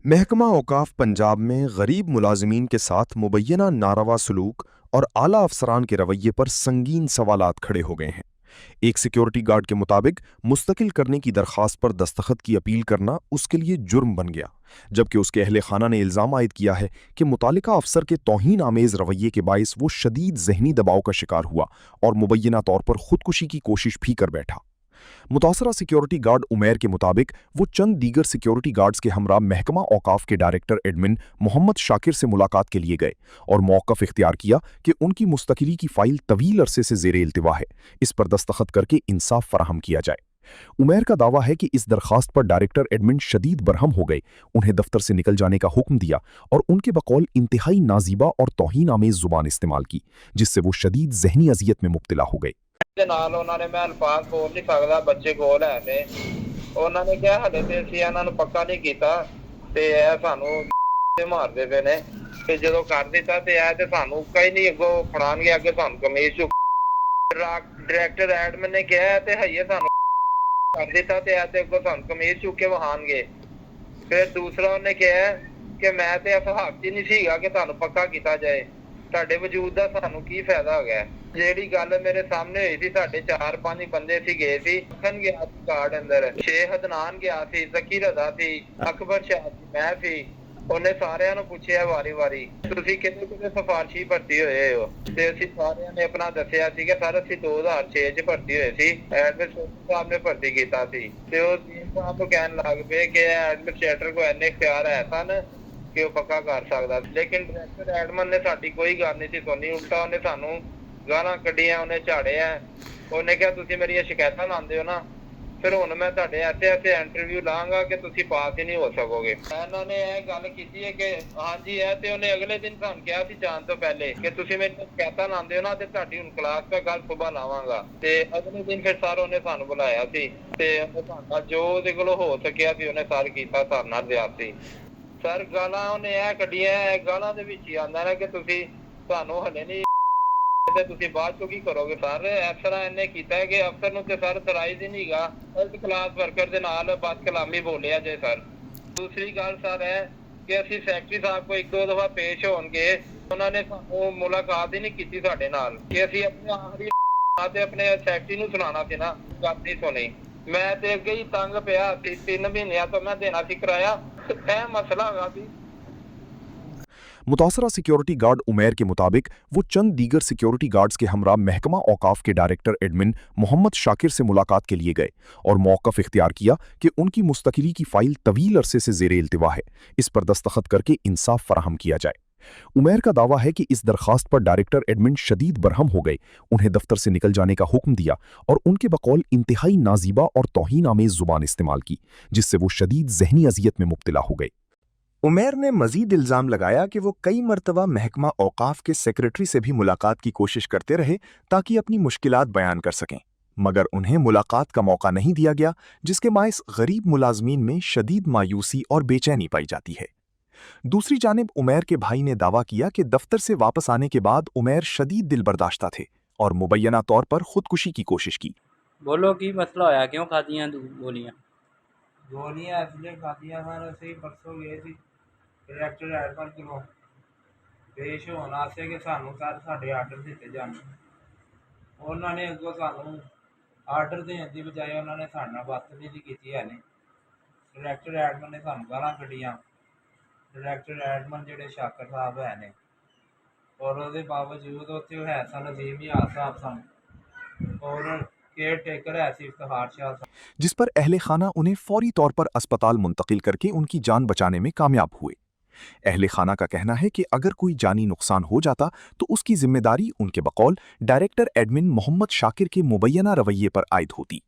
महकमा औकाफ पंजाब में गरीब मुलाजमीन के साथ मुबैना नारवा सलूक और आला अफसरान के रवैये पर संगीन सवालात खड़े हो गए हैं। एक सिक्योरिटी गार्ड के मुताबिक मुस्तकिल करने की दरखास्त पर दस्तखत की अपील करना उसके लिए जुर्म बन गया, जबकि उसके अहले खाना ने इल्ज़ाम आयद किया है कि मुतालिका अफसर के तौहीन आमेज रवैये के बायस वो शदीद जहनी दबाव का शिकार हुआ और मुबैना तौर पर खुदकुशी की कोशिश भी कर बैठा। मुतासरा सिक्योरिटी गार्ड उमैर के मुताबिक वो चंद दीगर सिक्योरिटी गार्ड्स के हमरा महकमा औकाफ के डायरेक्टर एडमिन मोहम्मद शाकिर से मुलाकात के लिए गए और मौक़िफ़ इख्तियार किया कि उनकी मुस्तकिली की फ़ाइल तवील अरसे से ज़ेरे इल्तिवा है, इस पर दस्तखत करके इंसाफ फराहम किया जाए। उमैर का दावा है कि इस दरखास्त पर डायरेक्टर एडमिन शदीद बरहम हो गए, उन्हें दफ्तर से निकल जाने का हुक्म दिया और उनके बकौल इंतहाई नाजीबा और तौहीन आमेज जुबान इस्तेमाल की, जिससे वो शदीद जहनी अजियत में मुब्तला हो गए। ਦੇ ਨਾਲ ਉਹਨਾਂ ਨੇ ਮੈਂ ਅਲਫਾਜ਼ ਬੋਲ ਨਹੀਂ ਸਕਦਾ, ਬੱਚੇ ਕੋਲ ਹੈ ਨੇ। ਉਹਨਾਂ ਨੇ ਕਿਹਾ ਹਲੇ ਤੇ ਅਸੀਂ ਇਹਨਾਂ ਨੂੰ ਪੱਕਾ ਨਹੀਂ ਕੀਤਾ ਤੇ ਇਹ ਸਾਨੂੰ ਤੇ ਮਾਰਦੇ ਪਏ ਨੇ ਤੇ ਜਦੋਂ ਕਰ ਦਿੱਤਾ ਤੇ ਇਹ ਤੇ ਸਾਨੂੰ ਕਈ ਨਹੀਂ ਅੱਗੋਂ ਫੜਾਣਗੇ, ਅੱਗੇ ਸਾਨੂੰ ਕਮੀਜ਼ ਚੁੱਕ ਡਾਇਰੈਕਟਰ ਐਡਮਿਨ ਨੇ ਕਿਹਾ ਤੇ ਹਈਏ ਸਾਨੂੰ ਕਰ ਦਿੱਤਾ ਤੇ ਇਹ ਤੇ ਅੱਗੋਂ ਸਾਨੂੰ ਕਮੀਜ਼ ਚੁੱਕ ਕੇ ਵਹਾਣਗੇ। ਫਿਰ ਦੂਸਰਾ ਉਹਨੇ ਕਿਹਾ ਕਿ ਮੈਂ ਤੇ ਇਸ ਹੱਕ 'ਚ ਨਹੀਂ ਸੀਗਾ ਕਿ ਤੁਹਾਨੂੰ ਪੱਕਾ ਕੀਤਾ ਜਾਏ, ਤੁਹਾਡੇ ਵਜੂਦ ਦਾ ਸਾਨੂੰ ਕੀ ਫਾਇਦਾ ਹੋ ਗਿਆ। ਜਿਹੜੀ ਗੱਲ ਮੇਰੇ ਸਾਹਮਣੇ ਹੋਈ ਸੀ, ਸਾਡੇ 4-5 ਬੰਦੇ ਸੀ ਗਏ ਸੀ, ਖਨ ਗਿਆ ਸੀ ਕਾਰਡ ਅੰਦਰ, ਸ਼ੇਖ ਅਦਨਾਨ ਗਿਆ ਸੀ, ਜ਼ਕੀਰ ਅਦਾ ਸੀ, ਅਕਬਰ ਸ਼ਾਹ ਸੀ, ਮੈਂ ਸੀ। ਉਹਨੇ ਸਾਰਿਆਂ ਨੂੰ ਪੁੱਛਿਆ ਵਾਰੀ-ਵਾਰੀ ਤੁਸੀਂ ਕਿਹਦੇ ਕਿਹਦੇ ਸਿਫਾਰਸ਼ੀ ਭਰਤੀ ਹੋਏ ਹੋ, ਤੇ ਅਸੀਂ ਸਾਰਿਆਂ ਨੇ ਆਪਣਾ ਦੱਸਿਆ ਸੀ ਕਿ ਸਰ ਅਸੀਂ 2006 ਚ ਭਰਤੀ ਹੋਏ ਸੀ, ਐਡਮਿਨਿਸਟ੍ਰੇਟਰ ਸਾਹਿਬ ਨੇ ਭਰਤੀ ਕੀਤਾ ਸੀ। ਤੇ ਉਹ ਟੀਮ ਸਾਹਿਬ ਨੂੰ ਕਹਿਣ ਲੱਗ ਪਏ ਕਿ ਐਡਮਿਨਿਸਟ੍ਰੇਟਰ ਕੋ ਇੰਨੇ ਇਖਤਿਆਰ ਹੈ ਸਨ ਕਿ ਉਹ ਪੱਕਾ ਕਰ ਸਕਦਾ, ਲੇਕਿਨ ਡਾਇਰੈਕਟਰ ਐਡਮਨ ਨੇ ਸਾਡੀ ਕੋਈ ਗੱਲ ਨਹੀਂ ਸੀ ਸੁਣੀ, ਉਲਟਾ ਉਹਨੇ ਸਾਨੂੰ ਗਾਲਾਂ ਕੱਢੀਆਂ, ਉਹਨੇ ਝਾੜਿਆ। ਉਹਨੇ ਕਿਹਾ ਤੁਸੀਂ ਮੇਰੀਆਂ ਸ਼ਿਕਾਇਤਾਂ ਲਾਉਂਦੇ ਹੋ ਨਾ, ਫਿਰ ਹੁਣ ਮੈਂ ਤੁਹਾਡੇ ਐਸੇ ਇੰਟਰਵਿਊ ਲਾਂਗਾ ਕਿ ਤੁਸੀਂ ਪਾਸ ਹੀ ਨਹੀਂ ਹੋ ਸਕੋਗੇ। ਇਹਨਾਂ ਨੇ ਇਹ ਗੱਲ ਕੀਤੀ ਹੈ ਕਿ ਹਾਂਜੀ ਇਹ ਤੇ ਉਹਨੇ ਅਗਲੇ ਦਿਨ ਸਾਨੂੰ ਕਿਹਾ ਸੀ ਜਾਣ ਤੋਂ ਪਹਿਲੇ ਕਿ ਤੁਸੀਂ ਮੇਰੀਆਂ ਸ਼ਿਕਾਇਤਾਂ ਲਾਉਂਦੇ ਹੋ ਨਾ ਤੇ ਤੁਹਾਡੀ ਹੁਣ ਕਲਾਸ ਦਾ ਗੱਲ ਸੁਬਾ ਲਾਵਾਂਗਾ। ਤੇ ਅਗਲੇ ਦਿਨ ਫਿਰ ਸਰ ਉਹਨੇ ਸਾਨੂੰ ਬੁਲਾਇਆ ਸੀ ਤੇ ਸਾਡਾ ਜੋ ਉਹਦੇ ਕੋਲੋਂ ਹੋ ਸਕਿਆ ਸੀ ਉਹਨੇ ਸਰ ਕੀਤਾ, ਸਾਡੇ ਨਾਲ ਜ਼ਿਆਦਤੀ। ਸਰ ਗਾਲਾਂ ਉਹਨੇ ਇਹ ਕੱਢੀਆਂ, ਗਾਲਾਂ ਦੇ ਵਿੱਚ ਹੀ ਆਉਂਦਾ ਨਾ ਕਿ ਤੁਸੀਂ ਤੁਹਾਨੂੰ ਹਲੇ ਨਹੀਂ ਤੇ ਤੁਸੀਂ ਬਾਅਦ ਚੋਂ ਕੀ ਕਰੋਗੇ। ਸਰ ਇਸ ਤਰ੍ਹਾਂ ਇਹਨੇ ਕੀਤਾ ਹੈ ਕਿ ਅਫਸਰ ਨੂੰ ਤੇ ਸਰ ਤਰਾਈਜ਼ ਹੀ ਨਹੀਂਗਾ ਇਸ ਕਲਾਸ ਵਰਕਰ ਦੇ ਨਾਲ ਬਦ ਕਲਾਮੀ ਬੋਲਿਆ ਜੇ। ਸਰ ਦੂਸਰੀ ਗੱਲ ਸਰ ਹੈ ਕਿ ਅਸੀਂ ਸੈਕਟਰੀ ਸਾਹਿਬ ਕੋ 1-2 ਦਫਾ ਪੇਸ਼ ਹੋਣਗੇ, ਉਹਨਾਂ ਨੇ ਸਾਨੂੰ ਮੁਲਾਕਾਤ ਹੀ ਨਹੀਂ ਕੀਤੀ ਸਾਡੇ ਨਾਲ ਕਿ ਅਸੀਂ ਆਪਣੇ ਆਖਰੀ ਤੇ ਆਪਣੇ ਸੈਕਟਰੀ ਨੂੰ ਸੁਣਾਉਣਾ ਸੀ ਨਾ, ਗੱਲ ਨਹੀਂ ਸੁਣੀ। ਮੈਂ ਤੇ ਅੱਗੇ ਹੀ ਤੰਗ ਪਿਆ ਸੀ, 3 ਮਹੀਨਿਆਂ ਤੋਂ ਮੈਂ ਦੇਣਾ ਸੀ ਕਿਰਾਇਆ, ਇਹ ਮਸਲਾ ਹੈਗਾ ਸੀ। मुतासरा सिक्योरिटी गार्ड उमैर के मुताबिक वो चंद दीगर सिक्योरिटी गार्ड्स के हमरा महकमा औकाफ के डायरेक्टर एडमिन मोहम्मद शाकिर से मुलाकात के लिए गए और मौक़िफ़ इख्तियार किया कि उनकी मुस्तकिली की फ़ाइल तवील अरसे से ज़ेरे इल्तिवा है, इस पर दस्तखत करके इंसाफ फराहम किया जाए। उमैर का दावा है कि इस दरखास्त पर डायरेक्टर एडमिन शदीद बरहम हो गए, उन्हें दफ्तर से निकल जाने का हुक्म दिया और उनके बकौल इंतहाई नाजीबा और तौहीन आमेज जुबान इस्तेमाल की, जिससे वो शदीद जहनी अजियत में मुब्तला हो गए। उमैर ने मजीद इल्ज़ाम लगाया कि वो कई मरतबा महकमा औकाफ के सेक्रेटरी से भी मुलाकात की कोशिश करते रहे ताकि अपनी मुश्किलात बयान कर सकें, मगर उन्हें मुलाकात का मौका नहीं दिया गया, जिसके बायस गरीब मुलाजमीन में शदीद मायूसी और बेचैनी पाई जाती है। दूसरी जानिब उमैर के भाई ने दावा किया कि दफ्तर से वापस आने के बाद उमैर शदीद दिल बर्दाश्ता थे और मुबैना तौर पर खुदकुशी की कोशिश की। बोलो की मसला होया, क्यों खादियां गोलियां? ਗੋਲੀਆਂ इसलिए ਖਾਦੀਆਂ ਸਨ, ਅਸੀਂ ਪਰਸੋਂ ਗਏ ਸੀ ਡਾਇਰੈਕਟਰ ਐਡਮਨ ਕੋਲੋਂ ਪੇਸ਼ ਹੋਣ ਵਾਸਤੇ ਕਿ ਸਾਨੂੰ ਸਰ ਸਾਡੇ ਆਰਡਰ ਦਿੱਤੇ ਜਾਣ। ਉਹਨਾਂ ਨੇ ਅੱਗੋਂ ਸਾਨੂੰ ਆਰਡਰ ਦੇਣ ਦੀ ਬਜਾਏ ਉਹਨਾਂ ਨੇ ਸਾਡੇ ਨਾਲ ਬਦਤਮੀਜ਼ੀ ਕੀਤੀ ਹੈ ਨੇ। ਡਾਇਰੈਕਟਰ ਐਡਮਨ ਨੇ ਸਾਨੂੰ ਗਾਲਾਂ ਕੱਢੀਆਂ, ਡਾਇਰੈਕਟਰ ਐਡਮਨ ਜਿਹੜੇ ਸ਼ਾਕਰ ਸਾਹਿਬ ਹੈ ਨੇ, ਔਰ ਉਹਦੇ ਬਾਵਜੂਦ ਉੱਥੇ ਹੈ ਸਨ ਅਜ਼ੀਮ ਯਾਰ ਸਾਹਿਬ ਸਨ ਔਰ केयर टेकर है इफ्तिखार शाह, जिस पर अहले खाना उन्हें फौरी तौर पर अस्पताल मुंतकिल करके उनकी जान बचाने में कामयाब हुए। अहले खाना का कहना है कि अगर कोई जानी नुकसान हो जाता तो उसकी जिम्मेदारी उनके बकौल डायरेक्टर एडमिन मोहम्मद शाकिर के मुबैना रवैये पर आयद होती।